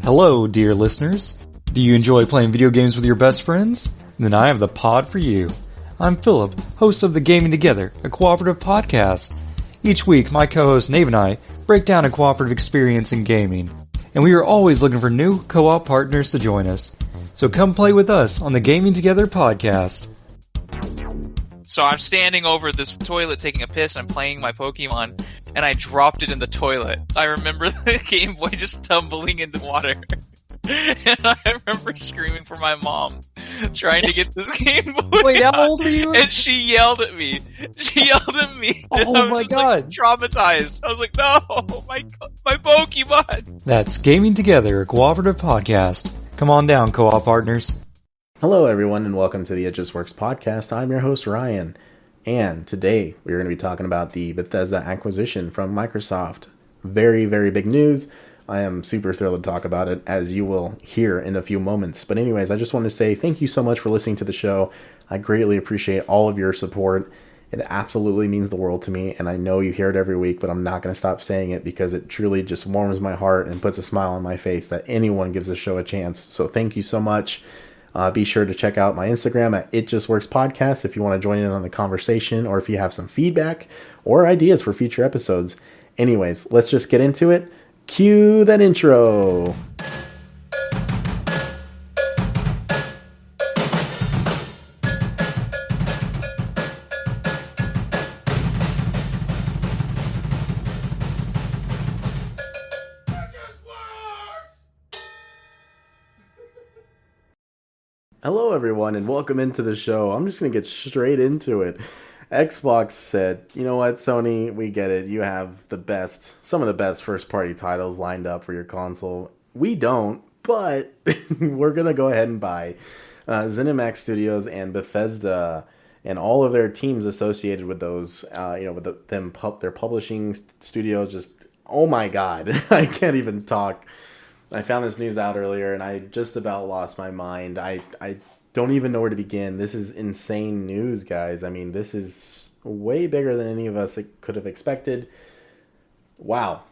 Hello, dear listeners. Do you enjoy playing video games with your best friends? Then I have the pod for you. I'm Philip, host of the Gaming Together, a cooperative podcast. Each week, my co-host Nave and I break down a cooperative experience in gaming, and we are always looking for new co-op partners to join us. So come play with us on the Gaming Together podcast. So I'm standing over this toilet taking a piss, and I'm playing my Pokemon, and I dropped it in the toilet. I remember the Game Boy just tumbling into water. And I remember screaming for my mom, trying to get this Game Boy. Wait, how old were you? And she yelled at me. Oh my god. Like, traumatized. I was like, no, my Pokemon. That's Gaming Together, a cooperative podcast. Come on down, co-op partners. Hello, everyone, and welcome to the ItJustWorksPodcast. I'm your host, Ryan, and today we're going to be talking about the Bethesda acquisition from Microsoft. Very, very big news. I am super thrilled to talk about it, as you will hear in a few moments. But anyways, I just want to say thank you so much for listening to the show. I greatly appreciate all of your support. It absolutely means the world to me, and I know you hear it every week, but I'm not going to stop saying it because it truly just warms my heart and puts a smile on my face that anyone gives the show a chance. So thank you so much. Be sure to check out my Instagram at ItJustWorksPodcast if you want to join in on the conversation, or if you have some feedback or ideas for future episodes. Anyways, let's just get into it. Cue that intro. Hello, everyone, and welcome into the show. I'm just going to get straight into it. Xbox said, you know what, Sony, we get it. You have some of the best first-party titles lined up for your console. We don't, but we're going to go ahead and buy ZeniMax Studios and Bethesda and all of their teams associated with those, with their publishing studios. Just, oh my God, I can't even talk. I found this news out earlier, and I just about lost my mind. I don't even know where to begin. This is insane news, guys. I mean, this is way bigger than any of us could have expected. Wow.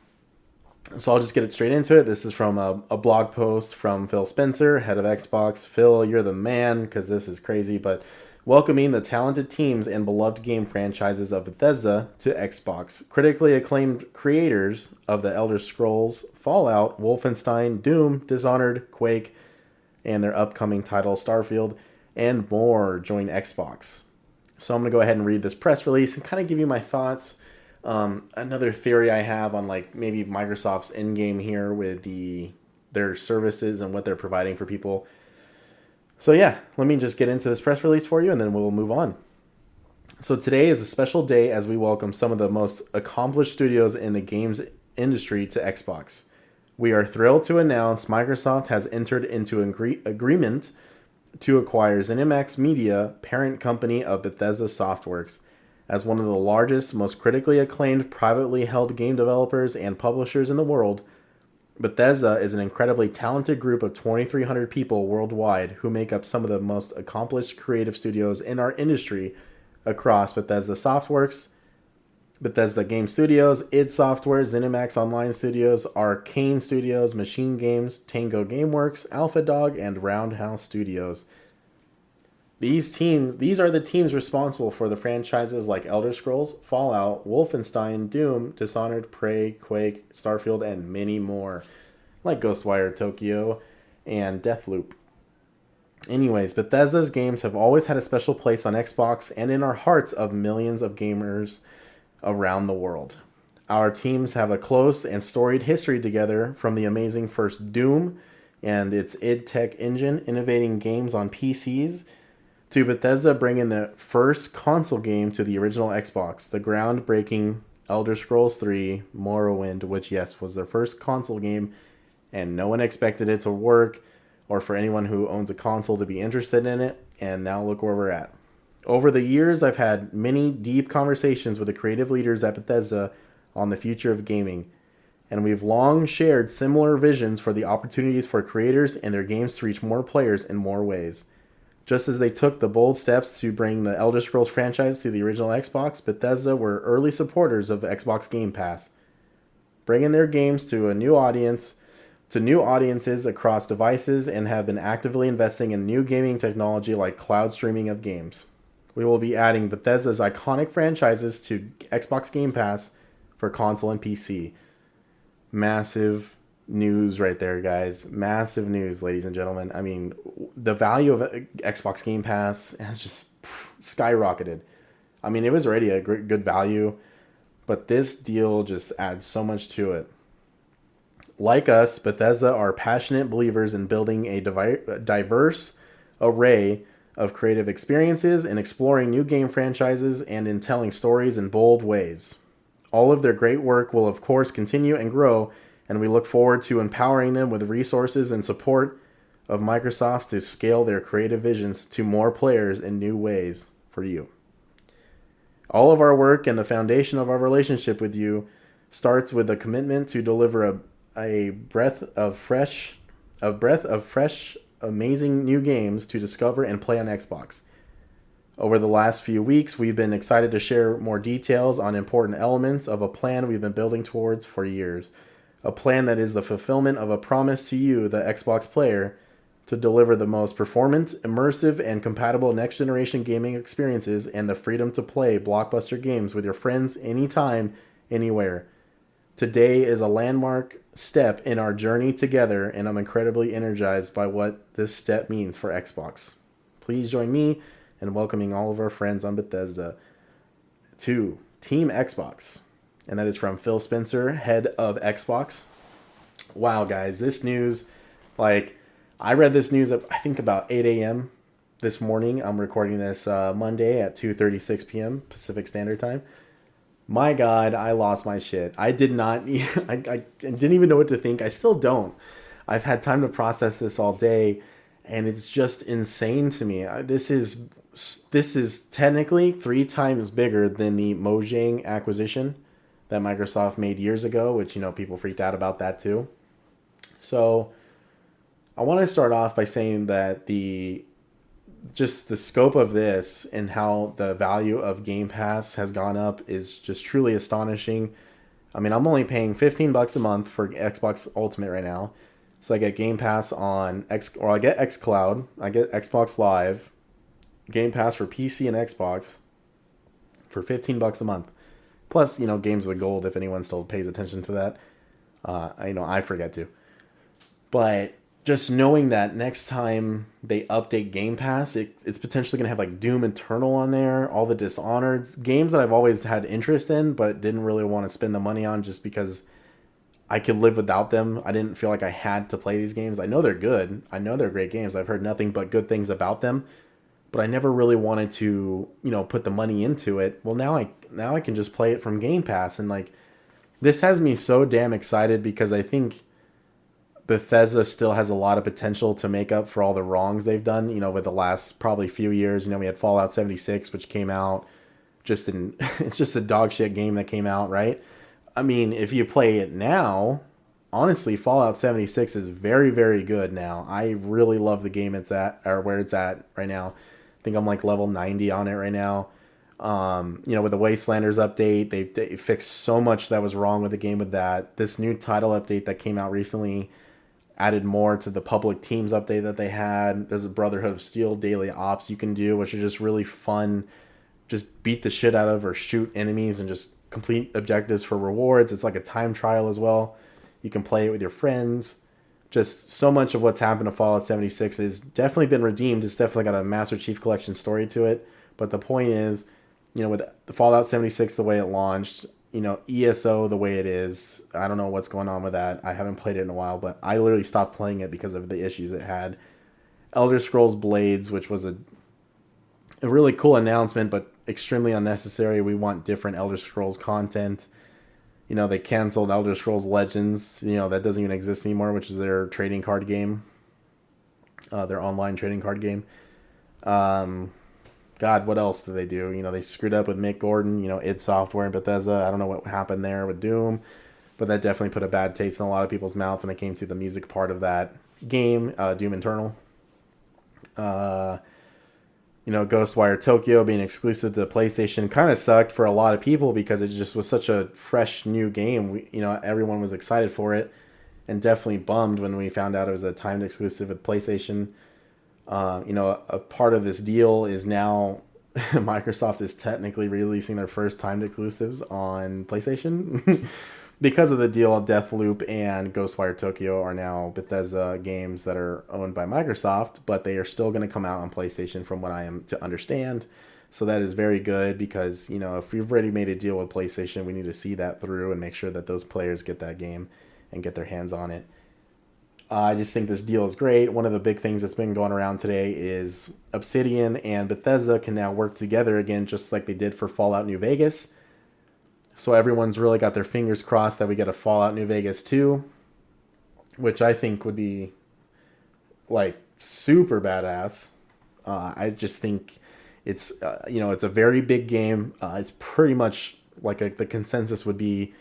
So I'll just get it straight into it. This is from a blog post from Phil Spencer, head of Xbox. Phil, you're the man, because this is crazy, but welcoming the talented teams and beloved game franchises of Bethesda to Xbox. Critically acclaimed creators of the Elder Scrolls, Fallout, Wolfenstein, Doom, Dishonored, Quake, and their upcoming title Starfield, and more join Xbox. So I'm going to go ahead and read this press release and kind of give you my thoughts. Another theory I have on maybe Microsoft's endgame here with their services and what they're providing for people. So yeah, let me just get into this press release for you, and then we'll move on. So today is a special day as we welcome some of the most accomplished studios in the games industry to Xbox. We are thrilled to announce Microsoft has entered into an agreement to acquire ZeniMax Media, parent company of Bethesda Softworks. As one of the largest, most critically acclaimed privately held game developers and publishers in the world, Bethesda is an incredibly talented group of 2,300 people worldwide who make up some of the most accomplished creative studios in our industry across Bethesda Softworks, Bethesda Game Studios, id Software, ZeniMax Online Studios, Arcane Studios, Machine Games, Tango Gameworks, Alpha Dog, and Roundhouse Studios. These are the teams responsible for the franchises like Elder Scrolls, Fallout, Wolfenstein, Doom, Dishonored, Prey, Quake, Starfield, and many more, like Ghostwire Tokyo and Deathloop. Anyways, Bethesda's games have always had a special place on Xbox and in our hearts of millions of gamers around the world. Our teams have a close and storied history together, from the amazing first Doom and its id Tech engine innovating games on PCs, to Bethesda bringing the first console game to the original Xbox, the groundbreaking Elder Scrolls 3 Morrowind, which, yes, was their first console game, and no one expected it to work or for anyone who owns a console to be interested in it, and now look where we're at. Over the years, I've had many deep conversations with the creative leaders at Bethesda on the future of gaming, and we've long shared similar visions for the opportunities for creators and their games to reach more players in more ways. Just as they took the bold steps to bring the Elder Scrolls franchise to the original Xbox, Bethesda were early supporters of Xbox Game Pass, bringing their games to a new audience to new audiences across devices and have been actively investing in new gaming technology like cloud streaming of games. We will be adding Bethesda's iconic franchises to Xbox Game Pass for console and PC. Massive news right there, guys. Massive news, ladies and gentlemen. I mean, the value of Xbox Game Pass has just skyrocketed. I mean, it was already a good value, but this deal just adds so much to it. Like us, Bethesda are passionate believers in building a diverse array of creative experiences and exploring new game franchises and in telling stories in bold ways. All of their great work will, of course, continue and grow, and we look forward to empowering them with resources and support of Microsoft to scale their creative visions to more players in new ways for you. All of our work and the foundation of our relationship with you starts with a commitment to deliver a breath of fresh, amazing new games to discover and play on Xbox. Over the last few weeks, we've been excited to share more details on important elements of a plan we've been building towards for years. A plan that is the fulfillment of a promise to you, the Xbox player, to deliver the most performant, immersive, and compatible next-generation gaming experiences and the freedom to play blockbuster games with your friends anytime, anywhere. Today is a landmark step in our journey together, and I'm incredibly energized by what this step means for Xbox. Please join me in welcoming all of our friends on Bethesda to Team Xbox. And that is from Phil Spencer, head of Xbox. Wow, guys, this news, I read this news at, I think, about 8 a.m. this morning. I'm recording this Monday at 2:36 p.m. Pacific Standard Time. My God, I lost my shit. I did not, I didn't even know what to think. I still don't. I've had time to process this all day, and it's just insane to me. This is technically 3 times bigger than the Mojang acquisition that Microsoft made years ago, which, people freaked out about that too. So I want to start off by saying that the scope of this and how the value of Game Pass has gone up is just truly astonishing. I mean, I'm only paying $15 a month for Xbox Ultimate right now. So I get Game Pass on I get xCloud, I get Xbox Live, Game Pass for PC and Xbox for $15 a month. Plus, games with gold if anyone still pays attention to that. I forget to. But just knowing that next time they update Game Pass, it's potentially going to have Doom Eternal on there, all the Dishonored games that I've always had interest in, but didn't really want to spend the money on just because I could live without them. I didn't feel like I had to play these games. I know they're good. I know they're great games. I've heard nothing but good things about them, but I never really wanted to, put the money into it. Well, now I can just play it from Game Pass, and this has me so damn excited because I think Bethesda still has a lot of potential to make up for all the wrongs they've done, with the last probably few years. We had Fallout 76, which came out it's just a dog shit game that came out, right? I mean, if you play it now, honestly, Fallout 76 is very, very good now. I really love the game it's at, or where it's at right now. I think I'm level 90 on it right now. With the Wastelanders update, they fixed so much that was wrong with the game with that. This new title update that came out recently added more to the public teams update that they had. There's a Brotherhood of Steel daily ops you can do, which are just really fun. Just beat the shit out of or shoot enemies and just complete objectives for rewards. It's like a time trial as well. You can play it with your friends. Just so much of what's happened to Fallout 76 has definitely been redeemed. It's definitely got a Master Chief Collection story to it. But the point is, with the Fallout 76 the way it launched, ESO the way it is, I don't know what's going on with that. I haven't played it in a while, but I literally stopped playing it because of the issues it had. Elder Scrolls Blades, which was a really cool announcement, but extremely unnecessary. We want different Elder Scrolls content. They canceled Elder Scrolls Legends, that doesn't even exist anymore, which is their trading card game. Their online trading card game. God, what else did they do? They screwed up with Mick Gordon, id Software and Bethesda. I don't know what happened there with Doom, but that definitely put a bad taste in a lot of people's mouth when it came to the music part of that game, Doom Eternal. Ghostwire Tokyo being exclusive to PlayStation kind of sucked for a lot of people because it just was such a fresh new game. Everyone was excited for it. and definitely bummed when we found out it was a timed exclusive with PlayStation. A part of this deal is now Microsoft is technically releasing their first timed exclusives on PlayStation. Because of the deal, Deathloop and Ghostwire Tokyo are now Bethesda games that are owned by Microsoft, but they are still going to come out on PlayStation from what I am to understand. So that is very good because, if we've already made a deal with PlayStation, we need to see that through and make sure that those players get that game and get their hands on it. I just think this deal is great. One of the big things that's been going around today is Obsidian and Bethesda can now work together again, just like they did for Fallout New Vegas. So everyone's really got their fingers crossed that we get a Fallout New Vegas 2, which I think would be like super badass. I just think it's it's a very big game. It's pretty much like the consensus would be,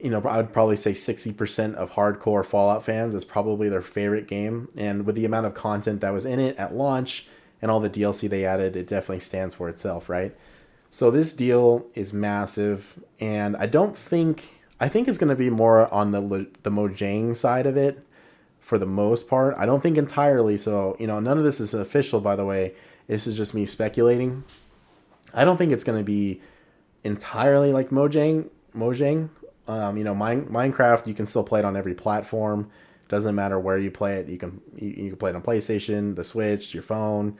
I would probably say 60% of hardcore Fallout fans is probably their favorite game. And with the amount of content that was in it at launch and all the DLC they added, it definitely stands for itself, right? So this deal is massive, and I think it's going to be more on the Mojang side of it for the most part. I don't think entirely. So, none of this is official, by the way. This is just me speculating. I don't think it's going to be entirely like Mojang. Minecraft, you can still play it on every platform. Doesn't matter where you play it. You can play it on PlayStation, the Switch, your phone.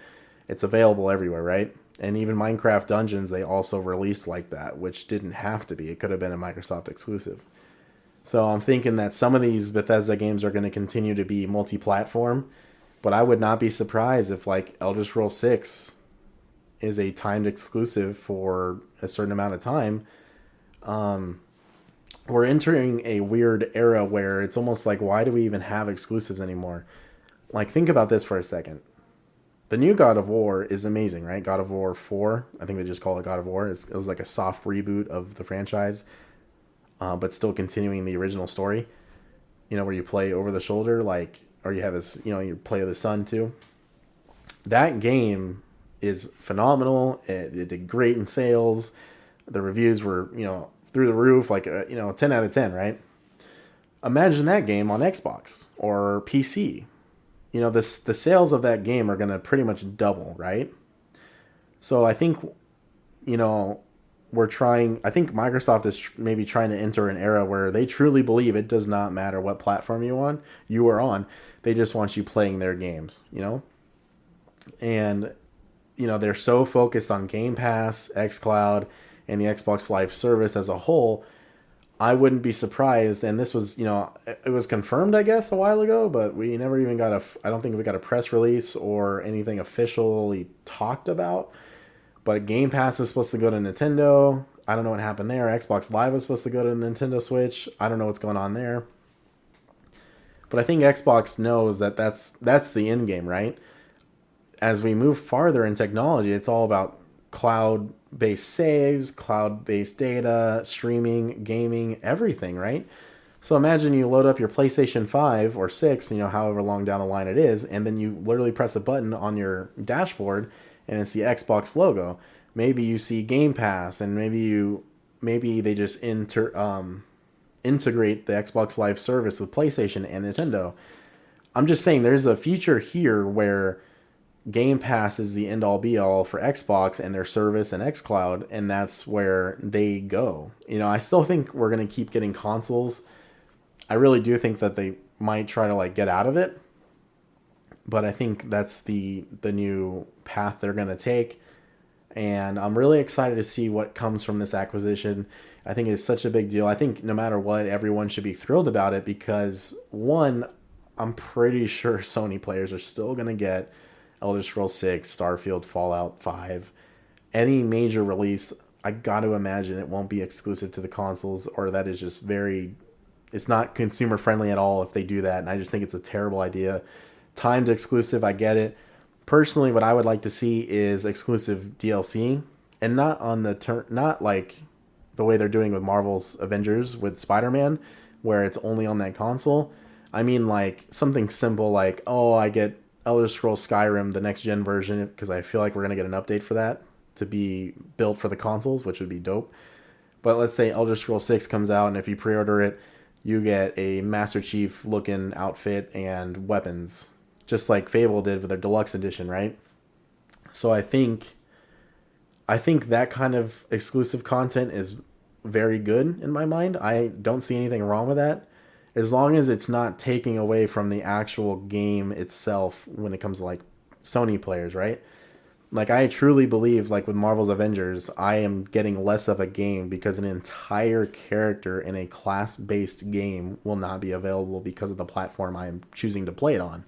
It's available everywhere, right? And even Minecraft Dungeons, they also released like that, which didn't have to be. It could have been a Microsoft exclusive. So I'm thinking that some of these Bethesda games are going to continue to be multi-platform, but I would not be surprised if like Elder Scrolls 6 is a timed exclusive for a certain amount of time. We're entering a weird era where it's almost like, why do we even have exclusives anymore? Like, think about this for a second. The new God of War is amazing, right? God of War 4, I think they just call it God of War. It was like a soft reboot of the franchise, but still continuing the original story. Where you play over the shoulder, or you have this, you play the son too. That game is phenomenal. It did great in sales. The reviews were, through the roof, 10 out of 10, right? Imagine that game on Xbox or PC. The sales of that game are going to pretty much double, right? So I think, I think Microsoft is maybe trying to enter an era where they truly believe it does not matter what platform you are on. They just want you playing their games, And, they're so focused on Game Pass, xCloud, and the Xbox Live service as a whole. I wouldn't be surprised, and this was, it was confirmed, I guess, a while ago, but we never even got I don't think we got a press release or anything officially talked about. But Game Pass is supposed to go to Nintendo. I don't know what happened there. Xbox Live is supposed to go to Nintendo Switch. I don't know what's going on there. But I think Xbox knows that that's the end game, right? As we move farther in technology, it's all about cloud-based saves, cloud-based data, streaming, gaming, everything, right? So imagine you load up your PlayStation 5 or 6, however long down the line it is, and then you literally press a button on your dashboard and it's the Xbox logo. Maybe you see Game Pass, and maybe they just integrate the Xbox Live service with PlayStation and Nintendo. I'm just saying there's a future here where Game Pass is the end-all be-all for Xbox and their service and xCloud, and that's where they go. I still think we're going to keep getting consoles. I really do think that they might try to get out of it, but I think that's the new path they're going to take, and I'm really excited to see what comes from this acquisition. I think it's such a big deal. I think no matter what, everyone should be thrilled about it because, one, I'm pretty sure Sony players are still going to get Elder Scrolls 6, Starfield, Fallout 5, any major release. I got to imagine it won't be exclusive to the consoles, or that is just it's not consumer friendly at all if they do that. And I just think it's a terrible idea. Timed exclusive, I get it. Personally, what I would like to see is exclusive DLC, and not on not like the way they're doing with Marvel's Avengers with Spider-Man, where it's only on that console. I mean, something simple like, I get Elder Scrolls Skyrim, the next gen version, because I feel like we're going to get an update for that to be built for the consoles, which would be dope. But let's say Elder Scrolls 6 comes out, and if you pre-order it, you get a Master Chief looking outfit and weapons, just like Fable did with their deluxe edition, right? So I think that kind of exclusive content is very good in my mind. I don't see anything wrong with that, as long as it's not taking away from the actual game itself when it comes to like Sony players, right? Like, I truly believe, like with Marvel's Avengers, I am getting less of a game because an entire character in a class-based game will not be available because of the platform I am choosing to play it on.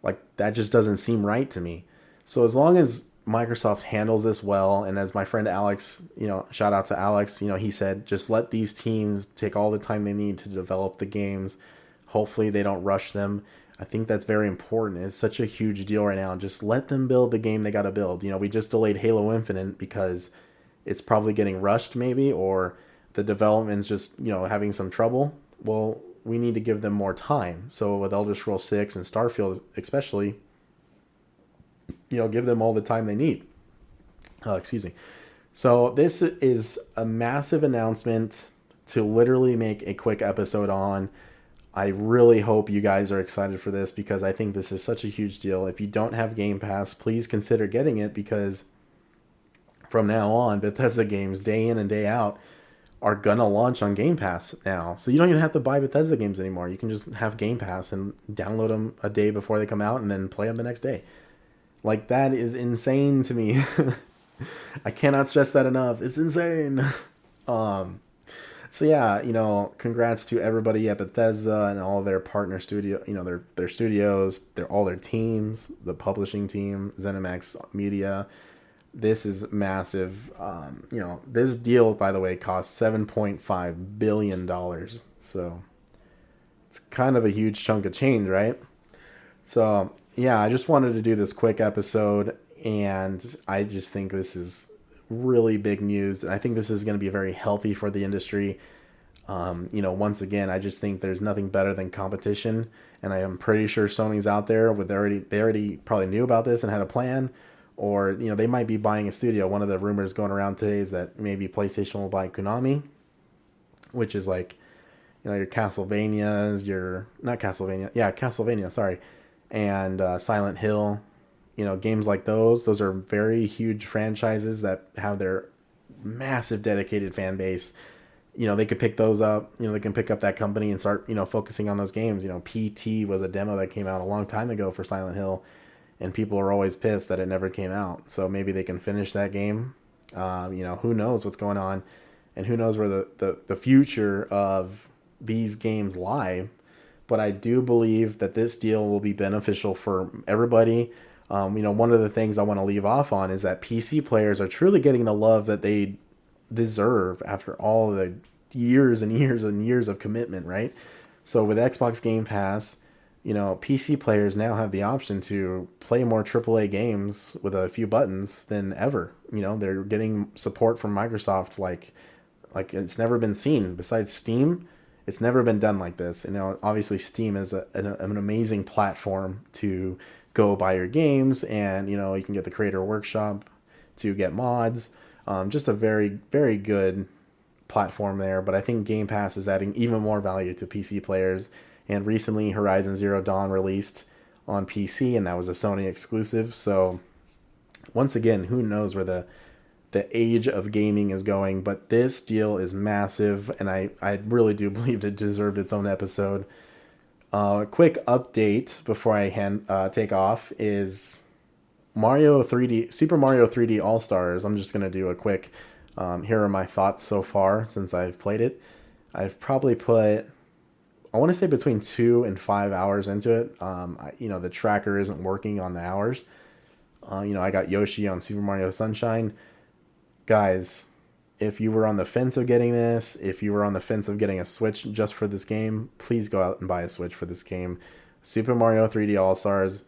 Like, that just doesn't seem right to me. So as long as Microsoft handles this well, and as my friend Alex, shout out to Alex, he said, just let these teams take all the time they need to develop the games. Hopefully they don't rush them. I think that's very important. It's such a huge deal right now. Just let them build the game they got to build. We just delayed Halo Infinite because it's probably getting rushed maybe, or the development's just, having some trouble. Well, we need to give them more time. So with Elder Scrolls 6 and Starfield especially, give them all the time they need. Excuse me. So this is a massive announcement to literally make a quick episode on. I really hope you guys are excited for this because I think this is such a huge deal. If you don't have Game Pass, please consider getting it, because from now on, Bethesda games day in and day out are going to launch on Game Pass now. So you don't even have to buy Bethesda games anymore. You can just have Game Pass and download them a day before they come out and then play them the next day. Like, that is insane to me. I cannot stress that enough. It's insane. So yeah, congrats to everybody at Bethesda and all their partner studio, their studios, all their teams, the publishing team, ZeniMax Media. This is massive. This deal, by the way, cost $7.5 billion. So it's kind of a huge chunk of change, right? So yeah, I just wanted to do this quick episode, and I just think this is really big news. I think this is going to be very healthy for the industry. Once again, I just think there's nothing better than competition, and I am pretty sure Sony's out there with they already probably knew about this and had a plan, or they might be buying a studio. One of the rumors going around today is that maybe PlayStation will buy Konami, which is like your Castlevania, sorry, and Silent Hill. Games like those are very huge franchises that have their massive dedicated fan base. They could pick those up. They can pick up that company and start, focusing on those games. PT was a demo that came out a long time ago for Silent Hill, and people are always pissed that it never came out. So maybe they can finish that game. Who knows what's going on, and who knows where the future of these games lie. But I do believe that this deal will be beneficial for everybody. One of the things I want to leave off on is that PC players are truly getting the love that they deserve after all the years and years and years of commitment, right? So with Xbox Game Pass, PC players now have the option to play more AAA games with a few buttons than ever. They're getting support from Microsoft like it's never been seen. Besides Steam, it's never been done like this. And obviously Steam is an amazing platform to go buy your games, and you can get the Creator Workshop to get mods. Just a very, very good platform there. But I think Game Pass is adding even more value to PC players. And recently Horizon Zero Dawn released on PC, and that was a Sony exclusive. So once again, who knows where the age of gaming is going, but this deal is massive, and I really do believe it deserved its own episode. Quick update before I take off is Super Mario 3D All-Stars. I'm just going to do a quick, here are my thoughts so far since I've played it. I've probably put, I want to say between 2 and 5 hours into it. The tracker isn't working on the hours. I got Yoshi on Super Mario Sunshine. Guys, if you were on the fence of getting this, if you were on the fence of getting a Switch just for this game, please go out and buy a Switch for this game. Super Mario 3D All-Stars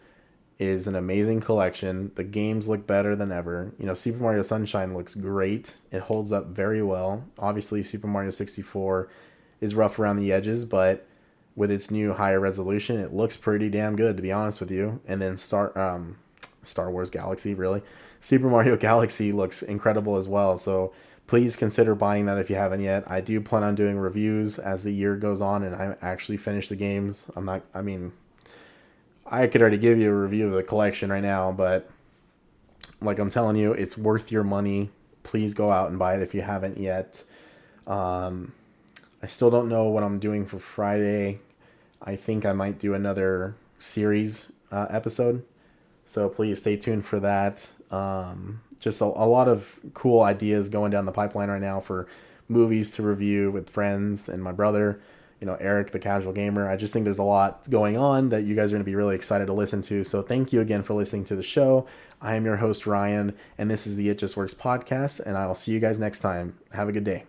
is an amazing collection. The games look better than ever. Super Mario Sunshine looks great. It holds up very well. Obviously, Super Mario 64 is rough around the edges, but with its new higher resolution, it looks pretty damn good, to be honest with you. And then Star Wars Galaxy, really. Super Mario Galaxy looks incredible as well. So please consider buying that if you haven't yet. I do plan on doing reviews as the year goes on and I actually finish the games. I could already give you a review of the collection right now, but like I'm telling you, it's worth your money. Please go out and buy it if you haven't yet. I still don't know what I'm doing for Friday. I think I might do another series episode. So please stay tuned for that. Just a lot of cool ideas going down the pipeline right now for movies to review with friends and my brother, Eric, the casual gamer. I just think there's a lot going on that you guys are going to be really excited to listen to. So thank you again for listening to the show. I am your host, Ryan, and this is the It Just Works podcast, and I will see you guys next time. Have a good day.